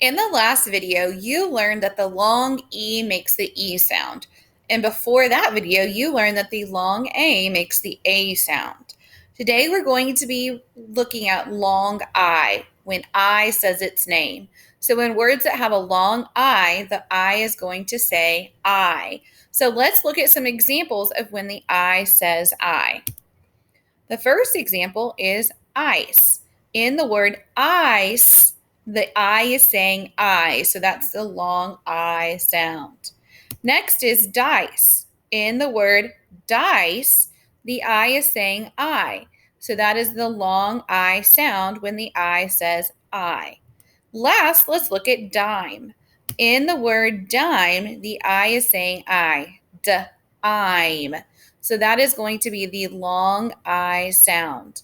In the last video, you learned that the long E makes the E sound. And before that video, you learned that the long A makes the A sound. Today, we're going to be looking at long I when I says its name. So in words that have a long I, the I is going to say I. So let's look at some examples of when the I says I. The first example is ice. In the word ice, the I is saying I, so that's the long I sound. Next is dice. In the word dice, the I is saying I, so that is the long I sound when the I says I. Last, let's look at dime. In the word dime, the I is saying I, dime. So that is going to be the long I sound.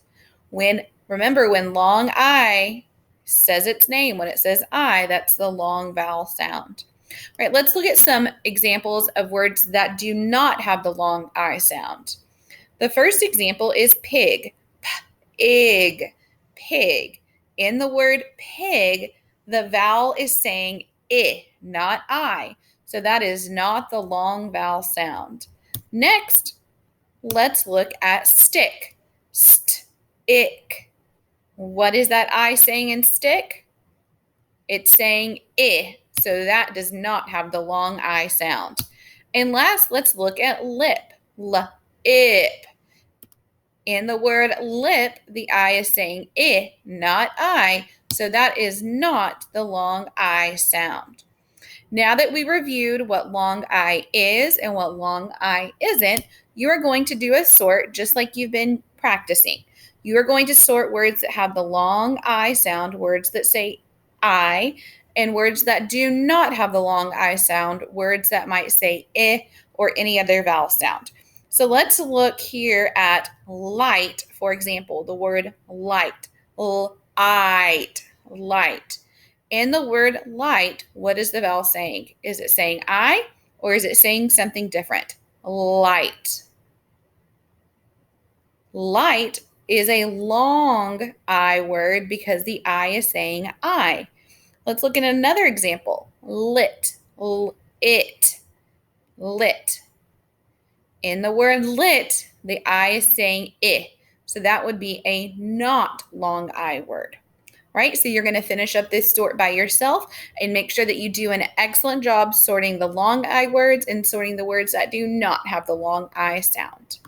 Remember, when long I says its name, when it says I, that's the long vowel sound. All right, let's look at some examples of words that do not have the long I sound. The first example is pig. Pig. Pig. In the word pig, the vowel is saying I, not I. So that is not the long vowel sound. Next, let's look at stick. Stick. What is that I saying in stick? It's saying I, so that does not have the long I sound. And last, let's look at lip. Lip. In the word lip, the I is saying I, not I, so that is not the long I sound. Now that we reviewed what long I is and what long I isn't, you are going to do a sort just like you've been practicing. You are going to sort words that have the long I sound, words that say I, and words that do not have the long I sound, words that might say I or any other vowel sound. So let's look here at light, for example, the word light, light, light. In the word light, what is the vowel saying? Is it saying I or is it saying something different? Light. Light is a long I word because the I is saying I. Let's look at another example. Lit, it, lit. In the word lit, the I is saying I. So that would be a not long I word. Right? So you're going to finish up this sort by yourself and make sure that you do an excellent job sorting the long I words and sorting the words that do not have the long I sound.